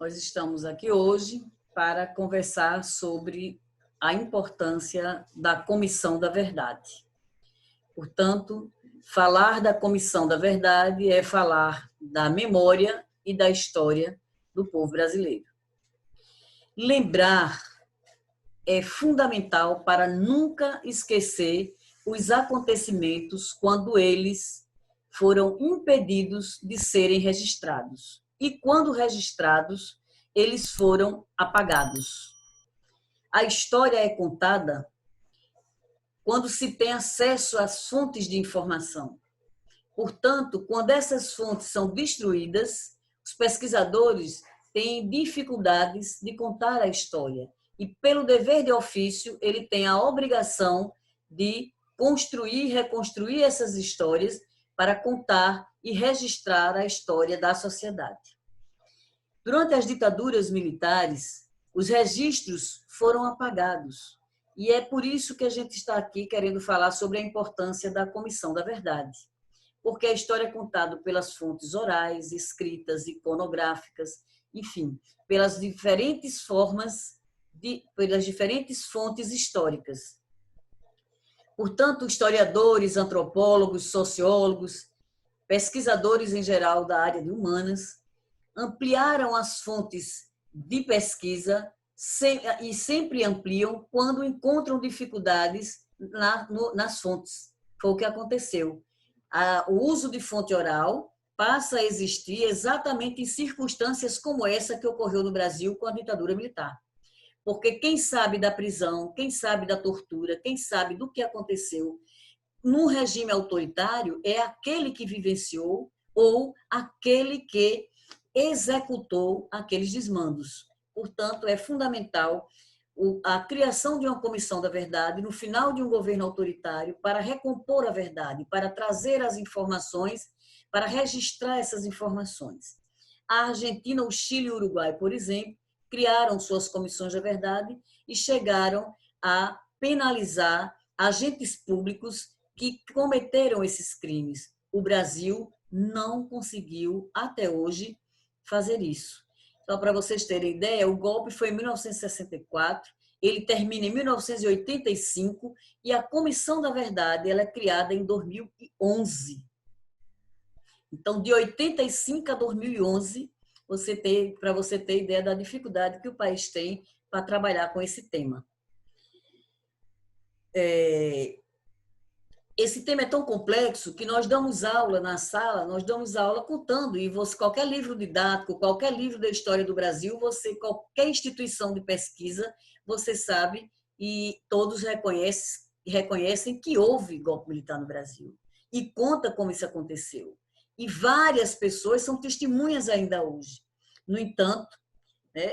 Nós estamos aqui hoje para conversar sobre a importância da Comissão da Verdade. Portanto, falar da Comissão da Verdade é falar da memória e da história do povo brasileiro. Lembrar é fundamental para nunca esquecer os acontecimentos quando eles foram impedidos de serem registrados. E quando registrados, eles foram apagados. A história é contada quando se tem acesso às fontes de informação. Portanto, quando essas fontes são destruídas, os pesquisadores têm dificuldades de contar a história. E, pelo dever de ofício, ele tem a obrigação de construir e reconstruir essas histórias para contar e registrar a história da sociedade. Durante as ditaduras militares, os registros foram apagados. E é por isso que a gente está aqui querendo falar sobre a importância da Comissão da Verdade. Porque a história é contada pelas fontes orais, escritas, iconográficas, enfim, pelas diferentes formas, pelas diferentes fontes históricas. Portanto, historiadores, antropólogos, sociólogos, pesquisadores em geral da área de humanas, ampliaram as fontes de pesquisa e sempre ampliam quando encontram dificuldades nas fontes. Foi o que aconteceu. O uso de fonte oral passa a existir exatamente em circunstâncias como essa que ocorreu no Brasil com a ditadura militar. Porque quem sabe da prisão, quem sabe da tortura, quem sabe do que aconteceu no regime autoritário é aquele que vivenciou ou aquele que executou aqueles desmandos. Portanto, é fundamental a criação de uma comissão da verdade no final de um governo autoritário para recompor a verdade, para trazer as informações, para registrar essas informações. A Argentina, o Chile e o Uruguai, por exemplo, criaram suas comissões da verdade e chegaram a penalizar agentes públicos que cometeram esses crimes. O Brasil não conseguiu, até hoje, fazer isso. Então, para vocês terem ideia, o golpe foi em 1964, ele termina em 1985 e a Comissão da Verdade ela é criada em 2011. Então, de 85 a 2011, para você ter ideia da dificuldade que o país tem para trabalhar com esse tema. Esse tema é tão complexo que nós damos aula na sala, nós damos aula contando, e qualquer livro didático, qualquer livro da história do Brasil, qualquer instituição de pesquisa, você sabe, e todos reconhecem que houve golpe militar no Brasil, e conta como isso aconteceu. E várias pessoas são testemunhas ainda hoje. No entanto,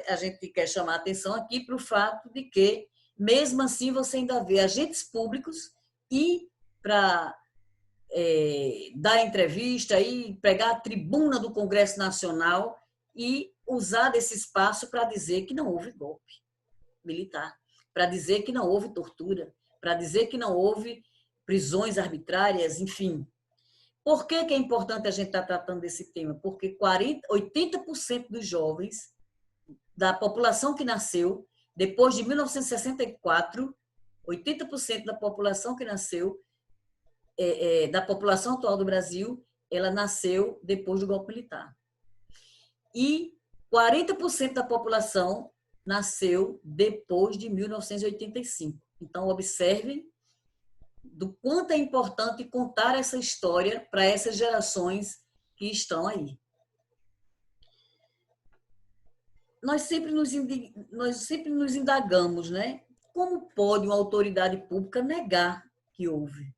a gente quer chamar a atenção aqui para o fato de que, mesmo assim, você ainda vê agentes públicos e para dar entrevista e pegar a tribuna do Congresso Nacional e usar desse espaço para dizer que não houve golpe militar, para dizer que não houve tortura, para dizer que não houve prisões arbitrárias, enfim. Por que é importante a gente estar tratando desse tema? Porque 80% dos jovens da população que nasceu depois de 1964, 80% da população que nasceu da população atual do Brasil, ela nasceu depois do golpe militar. E 40% da população nasceu depois de 1985. Então, observem do quanto é importante contar essa história para essas gerações que estão aí. Nós sempre nos indagamos, né? Como pode uma autoridade pública negar que houve?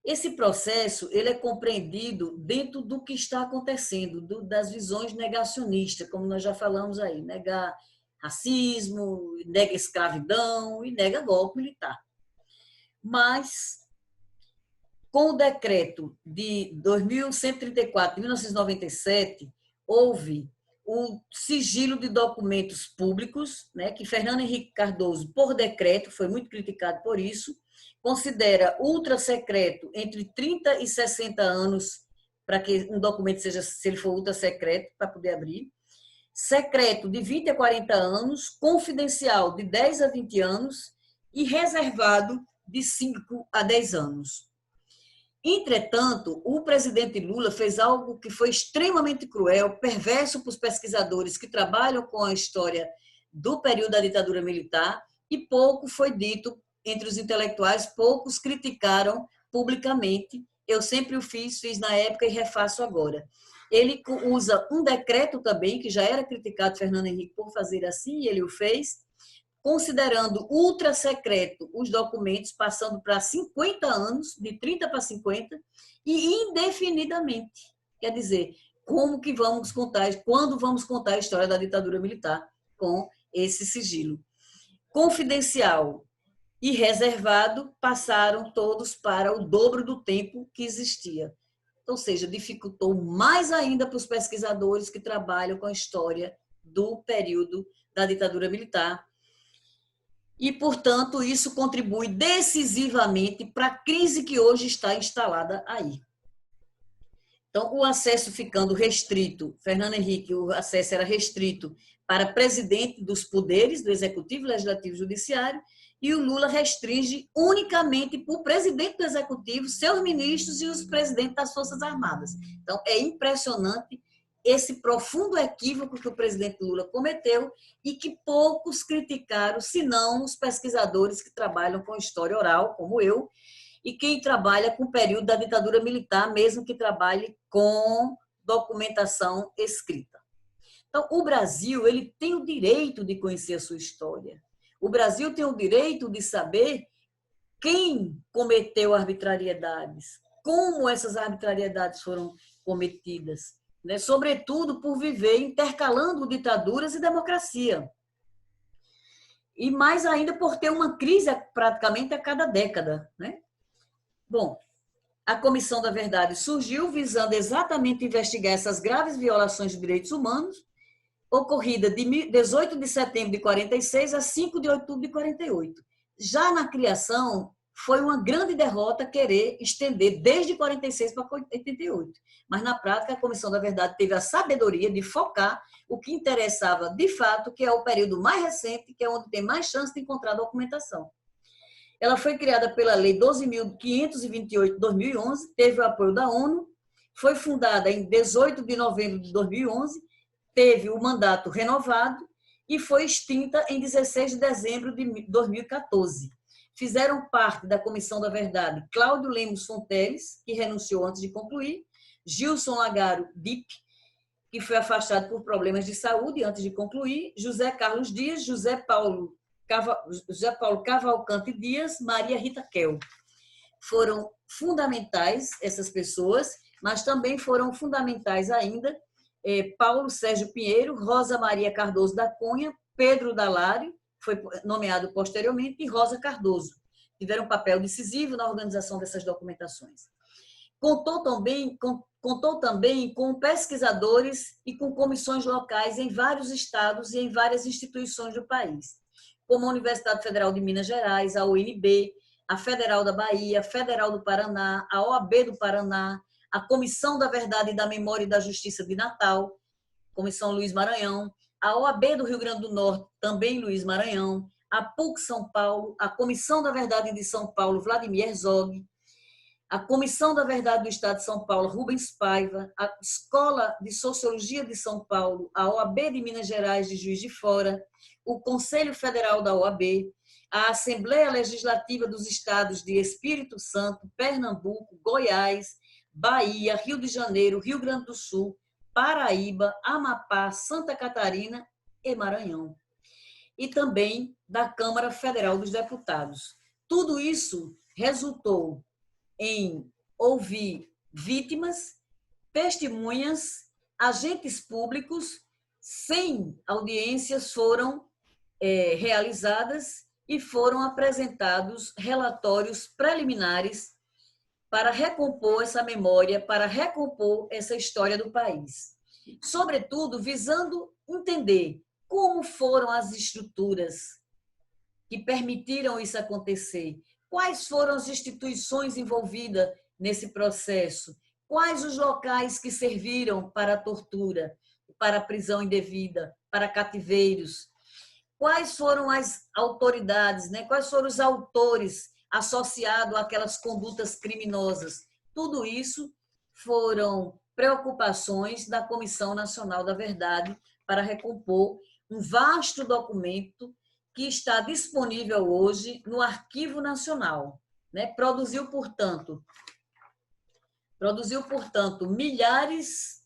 Esse processo ele é compreendido dentro do que está acontecendo, das visões negacionistas, como nós já falamos aí, negar racismo, nega escravidão e nega golpe militar. Mas, com o decreto de 2134, de 1997, houve o sigilo de documentos públicos, né, que Fernando Henrique Cardoso, por decreto, foi muito criticado por isso, considera ultra secreto entre 30 e 60 anos para que um documento seja, se ele for ultra secreto, para poder abrir. secreto de 20 a 40 anos, confidencial de 10 a 20 anos e reservado de 5 a 10 anos. Entretanto, o presidente Lula fez algo que foi extremamente cruel, perverso para os pesquisadores que trabalham com a história do período da ditadura militar, e pouco foi dito entre os intelectuais, poucos criticaram publicamente. Eu sempre o fiz na época e refaço agora. Ele usa um decreto também, que já era criticado Fernando Henrique por fazer assim, e ele o fez, considerando ultra secreto os documentos, passando para 50 anos, de 30 para 50, e indefinidamente. Quer dizer, como que vamos contar, quando vamos contar a história da ditadura militar com esse sigilo. Confidencial e reservado passaram todos para o dobro do tempo que existia. Ou seja, dificultou mais ainda para os pesquisadores que trabalham com a história do período da ditadura militar. E, portanto, isso contribui decisivamente para a crise que hoje está instalada aí. Então, o acesso ficando restrito, Fernando Henrique, o acesso era restrito para presidente dos poderes, do Executivo, Legislativo e Judiciário, e o Lula restringe unicamente para o presidente do Executivo, seus ministros e os presidentes das Forças Armadas. Então, é impressionante esse profundo equívoco que o presidente Lula cometeu e que poucos criticaram, senão os pesquisadores que trabalham com história oral, como eu, e quem trabalha com o período da ditadura militar, mesmo que trabalhe com documentação escrita. Então, o Brasil ele tem o direito de conhecer a sua história. O Brasil tem o direito de saber quem cometeu arbitrariedades, como essas arbitrariedades foram cometidas, né? Sobretudo por viver intercalando ditaduras e democracia. E mais ainda por ter uma crise praticamente a cada década, né? Bom, a Comissão da Verdade surgiu visando exatamente investigar essas graves violações de direitos humanos, ocorrida de 18 de setembro de 46 a 5 de outubro de 48. Já na criação, foi uma grande derrota querer estender desde 46 para 88. Mas, na prática, a Comissão da Verdade teve a sabedoria de focar o que interessava de fato, que é o período mais recente, que é onde tem mais chance de encontrar documentação. Ela foi criada pela Lei 12.528 de 2011, teve o apoio da ONU, foi fundada em 18 de novembro de 2011, teve o mandato renovado e foi extinta em 16 de dezembro de 2014. Fizeram parte da Comissão da Verdade Cláudio Lemos Fonteles, que renunciou antes de concluir, Gilson Lagaro Dip, que foi afastado por problemas de saúde antes de concluir, José Carlos Dias, José Paulo Cavalcante Dias, Maria Rita Kel. Foram fundamentais essas pessoas, mas também foram fundamentais ainda Paulo Sérgio Pinheiro, Rosa Maria Cardoso da Cunha, Pedro Dalari, foi nomeado posteriormente, e Rosa Cardoso. Tiveram um papel decisivo na organização dessas documentações. Contou também com pesquisadores e com comissões locais em vários estados e em várias instituições do país, como a Universidade Federal de Minas Gerais, a UNB, a Federal da Bahia, a Federal do Paraná, a OAB do Paraná, a Comissão da Verdade e da Memória e da Justiça de Natal, Comissão Luiz Maranhão, a OAB do Rio Grande do Norte, também Luiz Maranhão, a PUC São Paulo, a Comissão da Verdade de São Paulo, Vladimir Herzog, a Comissão da Verdade do Estado de São Paulo, Rubens Paiva, a Escola de Sociologia de São Paulo, a OAB de Minas Gerais de Juiz de Fora, o Conselho Federal da OAB, a Assembleia Legislativa dos Estados de Espírito Santo, Pernambuco, Goiás, Bahia, Rio de Janeiro, Rio Grande do Sul, Paraíba, Amapá, Santa Catarina e Maranhão. E também da Câmara Federal dos Deputados. Tudo isso resultou em ouvir vítimas, testemunhas, agentes públicos, 100 audiências foram realizadas e foram apresentados relatórios preliminares para recompor essa memória, para recompor essa história do país. Sobretudo, visando entender como foram as estruturas que permitiram isso acontecer, quais foram as instituições envolvidas nesse processo, quais os locais que serviram para a tortura, para prisão indevida, para cativeiros. Quais foram as autoridades, né? Quais foram os autores associados àquelas condutas criminosas? Tudo isso foram preocupações da Comissão Nacional da Verdade para recompor um vasto documento que está disponível hoje no Arquivo Nacional, né? Produziu, portanto, milhares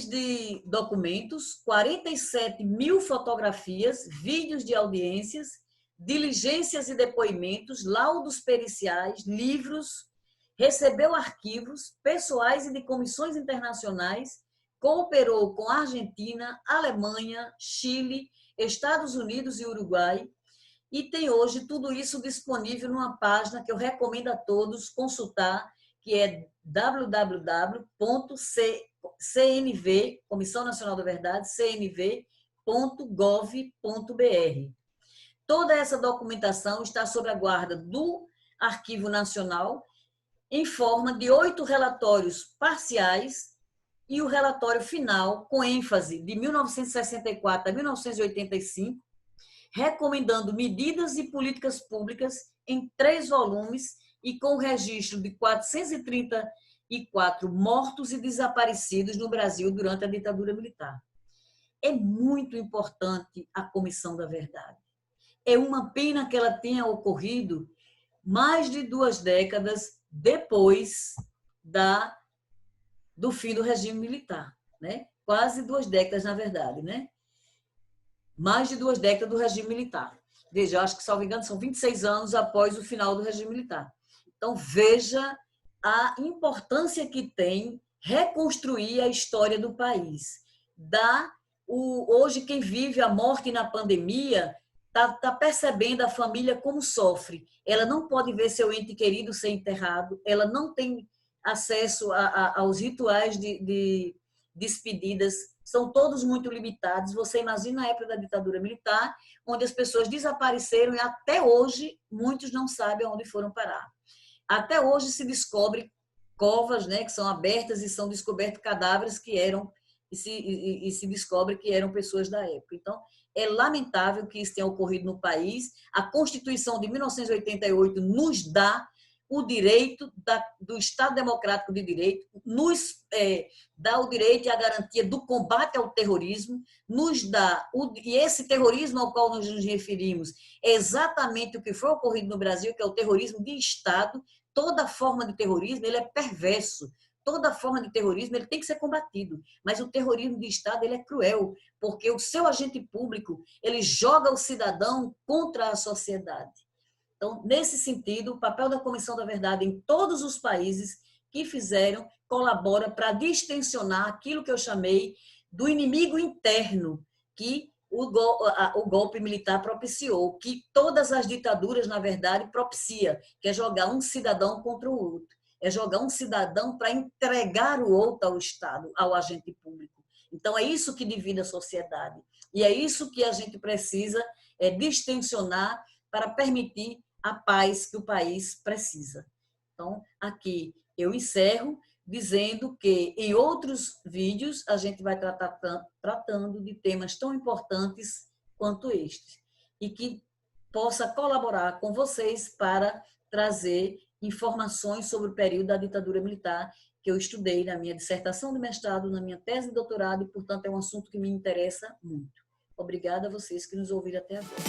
de documentos, 47 mil fotografias, vídeos de audiências, diligências e depoimentos, laudos periciais, livros, recebeu arquivos pessoais e de comissões internacionais, cooperou com a Argentina, Alemanha, Chile, Estados Unidos e Uruguai, e tem hoje tudo isso disponível numa página que eu recomendo a todos consultar, que é www.cnv, Comissão Nacional da Verdade, cnv.gov.br. Toda essa documentação está sob a guarda do Arquivo Nacional, em forma de 8 relatórios parciais e o relatório final, com ênfase de 1964 a 1985, recomendando medidas e políticas públicas em 3 volumes e com o registro de 434 mortos e desaparecidos no Brasil durante a ditadura militar. É muito importante a Comissão da Verdade. É uma pena que ela tenha ocorrido mais de 2 décadas depois do fim do regime militar, né? Quase 2 décadas, na verdade, né? Mais de 2 décadas do regime militar. Veja, eu acho que, salvo engano, são 26 anos após o final do regime militar. Então, veja a importância que tem reconstruir a história do país. Hoje, quem vive a morte na pandemia está percebendo a família como sofre. Ela não pode ver seu ente querido ser enterrado, ela não tem acesso aos rituais de despedidas, são todos muito limitados. Você imagina a época da ditadura militar, onde as pessoas desapareceram e até hoje muitos não sabem onde foram parar. Até hoje se descobre covas, né, que são abertas e são descobertos cadáveres que eram, e se descobre que eram pessoas da época. Então, é lamentável que isso tenha ocorrido no país. A Constituição de 1988 nos dá o direito do Estado Democrático de Direito, nos dá o direito e a garantia do combate ao terrorismo, nos dá, e esse terrorismo ao qual nós nos referimos é exatamente o que foi ocorrido no Brasil, que é o terrorismo de Estado. Toda forma de terrorismo ele é perverso, toda forma de terrorismo ele tem que ser combatido, mas o terrorismo de Estado ele é cruel, porque o seu agente público ele joga o cidadão contra a sociedade. Então, nesse sentido, o papel da Comissão da Verdade em todos os países que fizeram colabora para distensionar aquilo que eu chamei do inimigo interno que o golpe militar propiciou, que todas as ditaduras, na verdade, propicia, que é jogar um cidadão contra o outro, é jogar um cidadão para entregar o outro ao Estado, ao agente público. Então, é isso que divide a sociedade. E é isso que a gente precisa distensionar para permitir a paz que o país precisa. Então, aqui eu encerro dizendo que em outros vídeos a gente vai tratando de temas tão importantes quanto este e que possa colaborar com vocês para trazer informações sobre o período da ditadura militar que eu estudei na minha dissertação de mestrado, na minha tese de doutorado e, portanto, é um assunto que me interessa muito. Obrigada a vocês que nos ouviram até agora.